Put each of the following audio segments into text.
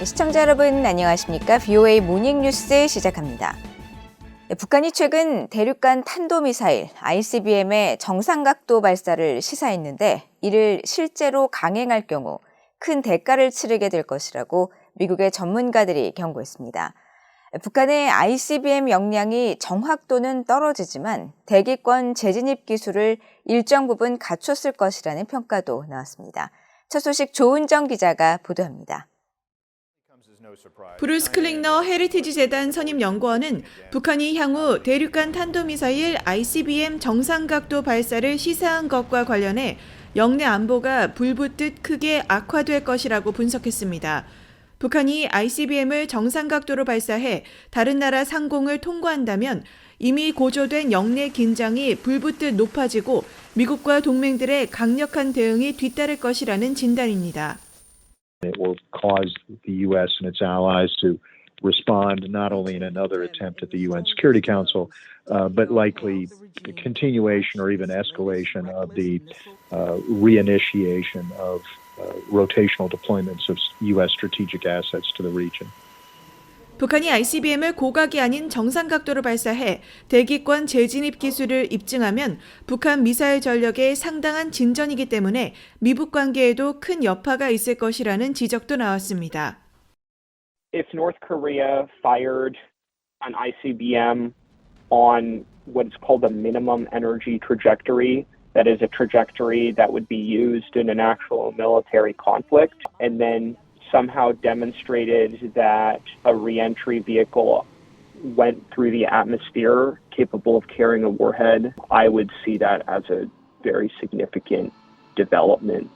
시청자 여러분 안녕하십니까? VOA 모닝뉴스 시작합니다. 북한이 최근 대륙간 탄도미사일 ICBM의 정상각도 발사를 시사했는데 이를 실제로 강행할 경우 큰 대가를 치르게 될 것이라고 미국의 전문가들이 경고했습니다. 북한의 ICBM 역량이 정확도는 떨어지지만 대기권 재진입 기술을 일정 부분 갖췄을 것이라는 평가도 나왔습니다. 첫 소식 조은정 기자가 보도합니다. 브루스 클링너 헤리티지 재단 선임 연구원은 북한이 향후 대륙간 탄도미사일 ICBM 정상각도 발사를 시사한 것과 관련해 영내 안보가 불붙듯 크게 악화될 것이라고 분석했습니다. 북한이 ICBM을 정상각도로 발사해 다른 나라 상공을 통과한다면 이미 고조된 영내 긴장이 불붙듯 높아지고 미국과 동맹들의 강력한 대응이 뒤따를 것이라는 진단입니다. It will cause the U.S. and its allies to respond not only in another attempt at the UN Security Council, but likely the continuation or even escalation of the reinitiation of rotational deployments of U.S. strategic assets to the region. 북한이 ICBM을 고각이 아닌 정상각도로 발사해 대기권 재진입 기술을 입증하면 북한 미사일 전력의 상당한 진전이기 때문에 미북 관계에도 큰 여파가 있을 것이라는 지적도 나왔습니다. If North Korea fired an ICBM on what's called a minimum energy trajectory, that is a trajectory that would be used in an actual military conflict, and then somehow demonstrated that a re-entry vehicle went through the atmosphere capable of carrying a warhead, I would see that as a very significant development.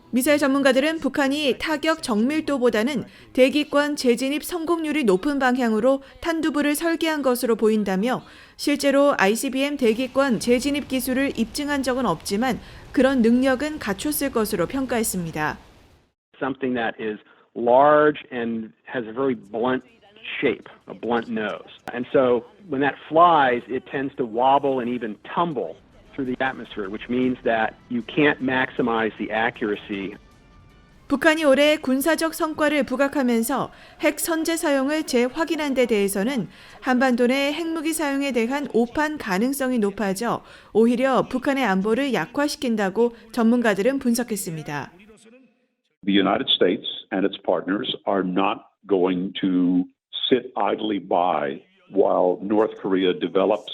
미사일 전문가들은 북한이 타격 정밀도보다는 대기권 재진입 성공률이 높은 방향으로 탄두부를 설계한 것으로 보인다며 실제로 ICBM 대기권 재진입 기술을 입증한 적은 없지만 그런 능력은 갖췄을 것으로 평가했습니다. Something that is large and has a very blunt shape, a blunt nose. And so when that flies, it tends to wobble and even tumble through the atmosphere, which means that you can't maximize the accuracy. 북한이 올해 군사적 성과를 부각하면서 핵 선제 사용을 재확인한 데 대해서는 한반도 내 핵무기 사용에 대한 오판 가능성이 높아져 오히려 북한의 안보를 약화시킨다고 전문가들은 분석했습니다. The United States and its partners are not going to sit idly by while North Korea develops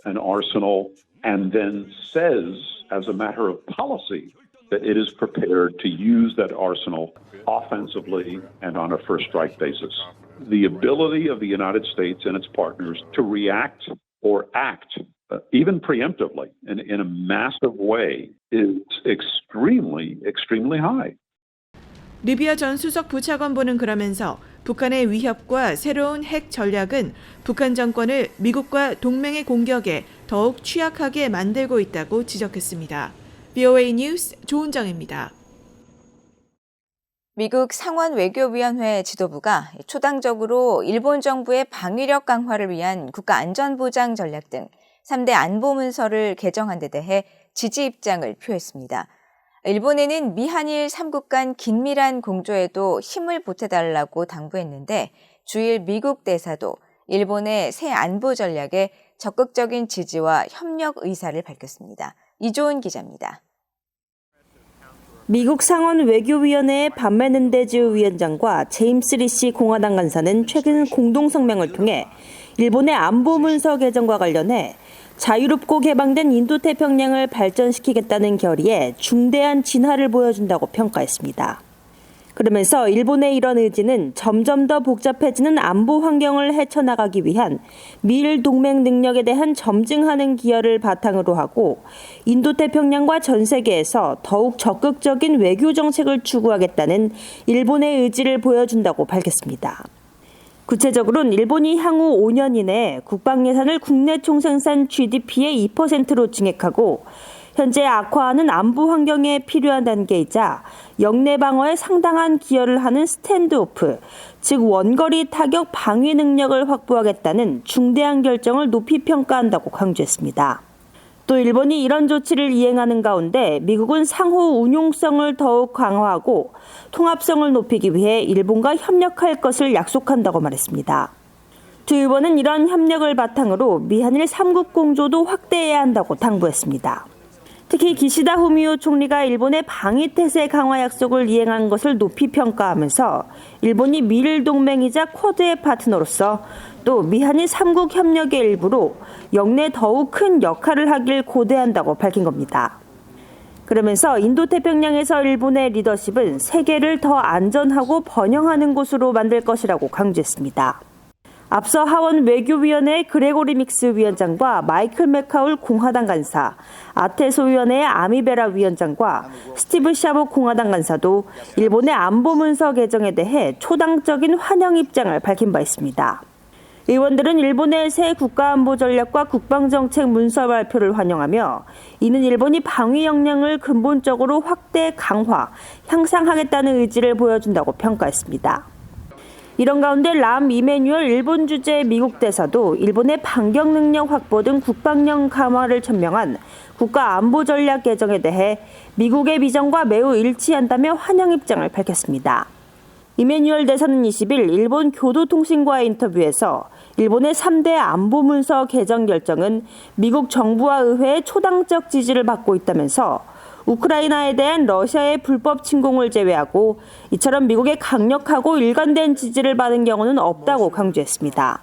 an arsenal and then says, as a matter of policy, that it is prepared to use that arsenal offensively and on a first strike basis. The ability of the United States and its partners to react or act, even preemptively, in a massive way, is extremely high. 리비아 전 수석 부차관보는 그러면서 북한의 위협과 새로운 핵 전략은 북한 정권을 미국과 동맹의 공격에 더욱 취약하게 만들고 있다고 지적했습니다. VOA 뉴스 조은정입니다. 미국 상원외교위원회 지도부가 초당적으로 일본 정부의 방위력 강화를 위한 국가안전보장 전략 등 3대 안보문서를 개정한 데 대해 지지 입장을 표했습니다. 일본에는 미한일 3국 간 긴밀한 공조에도 힘을 보태달라고 당부했는데 주일 미국 대사도 일본의 새 안보 전략에 적극적인 지지와 협력 의사를 밝혔습니다. 이조은 기자입니다. 미국 상원 외교위원회의 반 메넨데즈 위원장과 제임스 리시 공화당 간사는 최근 공동 성명을 통해 일본의 안보 문서 개정과 관련해 자유롭고 개방된 인도태평양을 발전시키겠다는 결의에 중대한 진화를 보여준다고 평가했습니다. 그러면서 일본의 이런 의지는 점점 더 복잡해지는 안보 환경을 헤쳐나가기 위한 미일 동맹 능력에 대한 점증하는 기여를 바탕으로 하고 인도태평양과 전 세계에서 더욱 적극적인 외교 정책을 추구하겠다는 일본의 의지를 보여준다고 밝혔습니다. 구체적으로는 일본이 향후 5년 이내에 국방 예산을 국내 총생산 GDP의 2%로 증액하고 현재 악화하는 안보 환경에 필요한 단계이자 영내 방어에 상당한 기여를 하는 스탠드오프, 즉 원거리 타격 방위 능력을 확보하겠다는 중대한 결정을 높이 평가한다고 강조했습니다. 또 또 일본이 이런 조치를 이행하는 가운데 미국은 상호 운용성을 더욱 강화하고 통합성을 높이기 위해 일본과 협력할 것을 약속한다고 말했습니다. 두 일본은 이런 협력을 바탕으로 미한일 3국 공조도 확대해야 한다고 당부했습니다. 특히 기시다 후미오 총리가 일본의 방위태세 강화 약속을 이행한 것을 높이 평가하면서 일본이 미일 동맹이자 쿼드의 파트너로서 또 미한일 3국 협력의 일부로 영내에 더욱 큰 역할을 하길 고대한다고 밝힌 겁니다. 그러면서 인도태평양에서 일본의 리더십은 세계를 더 안전하고 번영하는 곳으로 만들 것이라고 강조했습니다. 앞서 하원 외교위원회 그레고리 믹스 위원장과 마이클 맥카울 공화당 간사, 아테소 위원회의 아미베라 위원장과 스티브 샤보 공화당 간사도 일본의 안보 문서 개정에 대해 초당적인 환영 입장을 밝힌 바 있습니다. 의원들은 일본의 새 국가안보 전략과 국방정책 문서 발표를 환영하며 이는 일본이 방위 역량을 근본적으로 확대, 강화, 향상하겠다는 의지를 보여준다고 평가했습니다. 이런 가운데 람 이메뉴얼 일본 주재 미국 대사도 일본의 반격 능력 확보 등 국방력 강화를 천명한 국가안보 전략 개정에 대해 미국의 비전과 매우 일치한다며 환영 입장을 밝혔습니다. 이메뉴얼 대사는 20일 일본 교도통신과의 인터뷰에서 일본의 3대 안보문서 개정 결정은 미국 정부와 의회의 초당적 지지를 받고 있다면서 우크라이나에 대한 러시아의 불법 침공을 제외하고 이처럼 미국의 강력하고 일관된 지지를 받은 경우는 없다고 강조했습니다.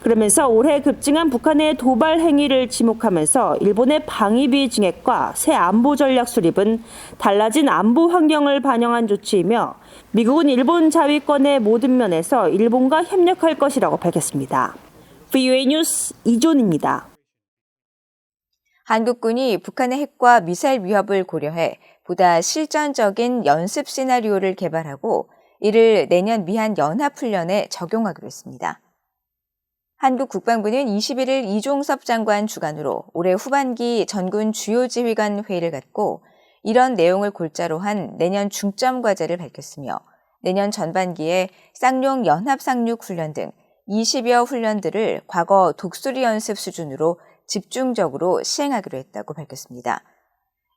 그러면서 올해 급증한 북한의 도발 행위를 지목하면서 일본의 방위비 증액과 새 안보 전략 수립은 달라진 안보 환경을 반영한 조치이며 미국은 일본 자위권의 모든 면에서 일본과 협력할 것이라고 밝혔습니다. VOA 뉴스 이존입니다. 한국군이 북한의 핵과 미사일 위협을 고려해 보다 실전적인 연습 시나리오를 개발하고 이를 내년 미한 연합훈련에 적용하기로 했습니다. 한국 국방부는 21일 이종섭 장관 주관으로 올해 후반기 전군 주요 지휘관 회의를 갖고 이런 내용을 골자로 한 내년 중점 과제를 밝혔으며 내년 전반기에 쌍용 연합상륙 훈련 등 20여 훈련들을 과거 독수리 연습 수준으로 집중적으로 시행하기로 했다고 밝혔습니다.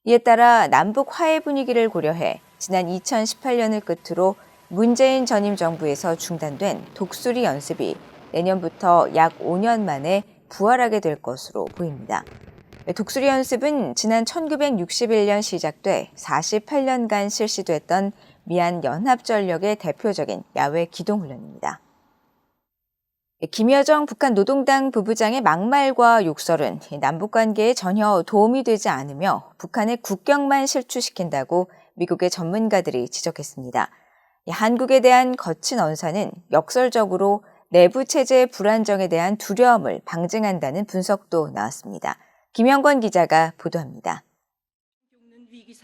이에 따라 남북 화해 분위기를 고려해 지난 2018년을 끝으로 문재인 전임 정부에서 중단된 독수리 연습이 내년부터 약 5년 만에 부활하게 될 것으로 보입니다. 독수리 연습은 지난 1961년 시작돼 48년간 실시됐던 미한 연합전력의 대표적인 야외 기동훈련입니다. 김여정 북한 노동당 부부장의 막말과 욕설은 남북관계에 전혀 도움이 되지 않으며 북한의 국격만 실추시킨다고 미국의 전문가들이 지적했습니다. 한국에 대한 거친 언사는 역설적으로 내부 체제의 불안정에 대한 두려움을 방증한다는 분석도 나왔습니다. 김영권 기자가 보도합니다.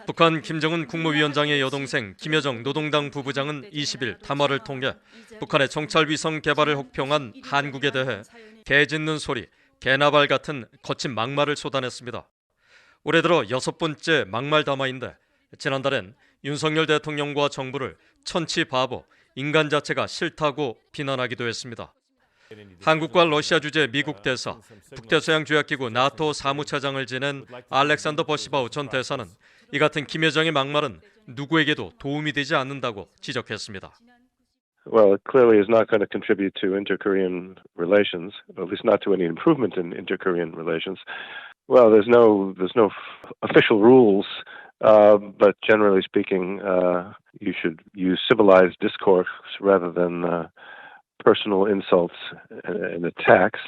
북한 김정은 국무위원장의 여동생 김여정 노동당 부부장은 20일 담화를 통해 북한의 정찰위성 개발을 혹평한 한국에 대해 개 짖는 소리, 개나발 같은 거친 막말을 쏟아냈습니다. 올해 들어 6번째 막말 담화인데 지난달엔 윤석열 대통령과 정부를 천치 바보, 인간 자체가 싫다고 비난하기도 했습니다. 한국과 러시아 주재 미국 대사, 북대서양조약기구 나토 사무차장을 지낸 알렉산더 버시바우 전 대사는 이 같은 김여정의 막말은 누구에게도 도움이 되지 않는다고 지적했습니다. Well, it clearly is not going to contribute to inter-Korean relations, at least not to any improvement in inter-Korean relations. Well, there's no official rules, but generally speaking, you should use civilized discourse rather than personal insults and attacks.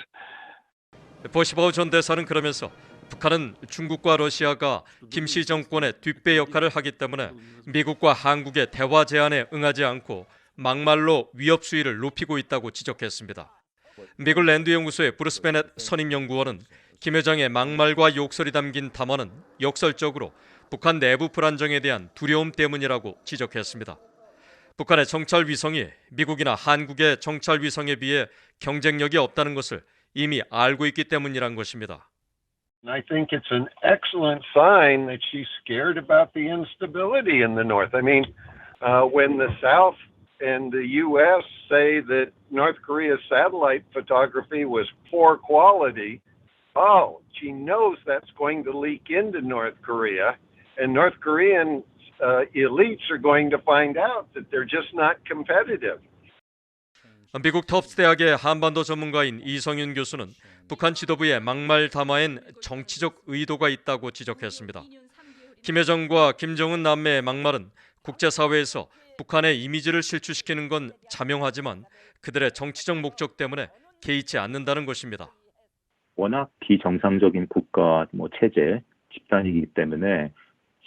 버시바우 전 대사는 그러면서 북한은 중국과 러시아가 김씨 정권의 뒷배 역할을 하기 때문에 미국과 한국의 대화 제안에 응하지 않고 막말로 위협 수위를 높이고 있다고 지적했습니다. 미국 랜드 연구소의 브루스 베넷 선임 연구원은 김여정의 막말과 욕설이 담긴 담화는 역설적으로 북한 내부 불안정에 대한 두려움 때문이라고 지적했습니다. 북한의 정찰 위성이 미국이나 한국의 정찰 위성에 비해 경쟁력이 없다는 것을 이미 알고 있기 때문이란 것입니다. I think it's an excellent sign that she's scared about the instability in the North. I mean, when the South and the U.S. say that North Korea's satellite photography was poor quality, oh, she knows that's going to leak into North Korea, and North Korean elites are going to find out that they're just not competitive. 미국 터프트 대학의 한반도 전문가인 이성윤 교수는 북한 지도부의 막말 담화엔 정치적 의도가 있다고 지적했습니다. 김여정과 김정은 남매의 막말은 국제사회에서 북한의 이미지를 실추시키는 건 자명하지만 그들의 정치적 목적 때문에 개의치 않는다는 것입니다. 워낙 비정상적인 국가 체제, 집단이기 때문에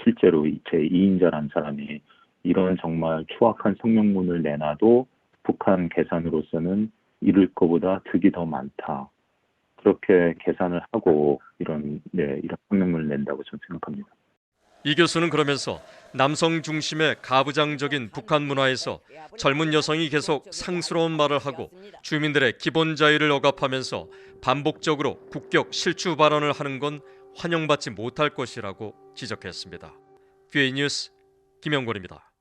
실제로 제 2인자라는 사람이 이런 정말 추악한 성명문을 내놔도 북한 계산으로서는 잃을 것보다 득이 더 많다. 그렇게 계산을 하고 이런 성명문을 낸다고 저는 생각합니다. 이 교수는 그러면서 남성 중심의 가부장적인 북한 문화에서 젊은 여성이 계속 상스러운 말을 하고 주민들의 기본 자유를 억압하면서 반복적으로 국격 실추 발언을 하는 건 환영받지 못할 것이라고 지적했습니다. 뷰에이 뉴스 김영권입니다.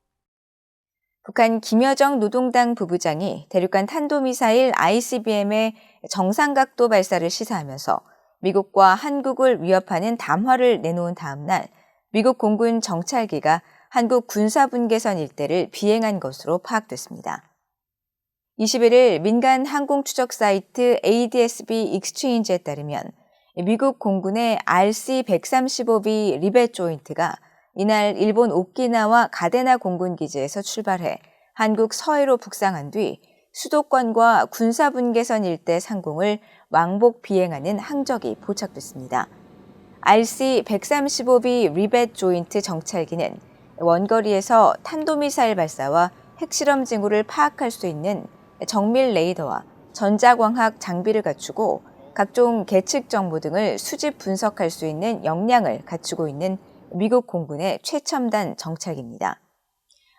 북한 김여정 노동당 부부장이 대륙간 탄도미사일 ICBM의 정상각도 발사를 시사하면서 미국과 한국을 위협하는 담화를 내놓은 다음 날 미국 공군 정찰기가 한국 군사분계선 일대를 비행한 것으로 파악됐습니다. 21일 민간 항공 추적 사이트 ADS-B 익스체인지에 따르면 미국 공군의 RC-135B 리벳 조인트가 이날 일본 오키나와 가데나 공군기지에서 출발해 한국 서해로 북상한 뒤 수도권과 군사분계선 일대 상공을 왕복 비행하는 항적이 포착됐습니다. RC-135B 리벳 조인트 정찰기는 원거리에서 탄도미사일 발사와 핵실험 징후를 파악할 수 있는 정밀 레이더와 전자광학 장비를 갖추고 각종 계측 정보 등을 수집 분석할 수 있는 역량을 갖추고 있는 미국 공군의 최첨단 정찰기입니다.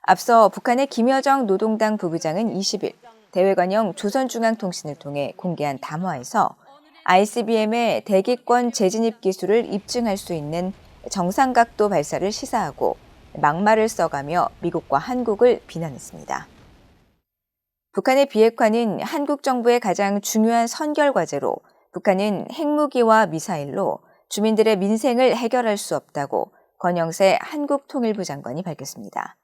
앞서 북한의 김여정 노동당 부부장은 20일 대외관영 조선중앙통신을 통해 공개한 담화에서 ICBM의 대기권 재진입 기술을 입증할 수 있는 정상각도 발사를 시사하고 막말을 써가며 미국과 한국을 비난했습니다. 북한의 비핵화는 한국 정부의 가장 중요한 선결 과제로 북한은 핵무기와 미사일로 주민들의 민생을 해결할 수 없다고 권영세 한국통일부 장관이 밝혔습니다.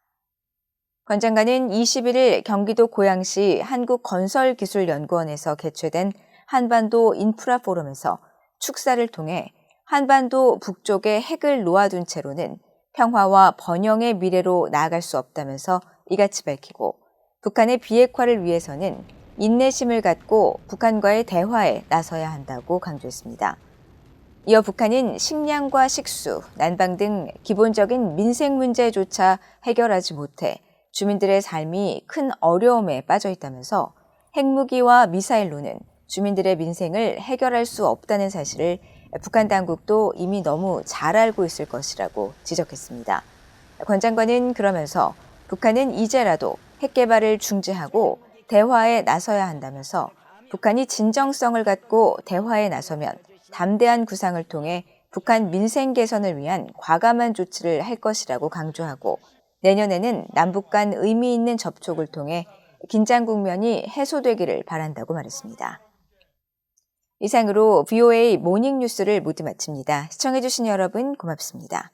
권 장관은 21일 경기도 고양시 한국건설기술연구원에서 개최된 한반도 인프라 포럼에서 축사를 통해 한반도 북쪽에 핵을 놓아둔 채로는 평화와 번영의 미래로 나아갈 수 없다면서 이같이 밝히고 북한의 비핵화를 위해서는 인내심을 갖고 북한과의 대화에 나서야 한다고 강조했습니다. 이어 북한은 식량과 식수, 난방 등 기본적인 민생 문제조차 해결하지 못해 주민들의 삶이 큰 어려움에 빠져 있다면서 핵무기와 미사일로는 주민들의 민생을 해결할 수 없다는 사실을 북한 당국도 이미 너무 잘 알고 있을 것이라고 지적했습니다. 권 장관은 그러면서 북한은 이제라도 핵 개발을 중지하고 대화에 나서야 한다면서 북한이 진정성을 갖고 대화에 나서면 담대한 구상을 통해 북한 민생 개선을 위한 과감한 조치를 할 것이라고 강조하고 내년에는 남북 간 의미 있는 접촉을 통해 긴장 국면이 해소되기를 바란다고 말했습니다. 이상으로 VOA 모닝 뉴스를 모두 마칩니다. 시청해주신 여러분 고맙습니다.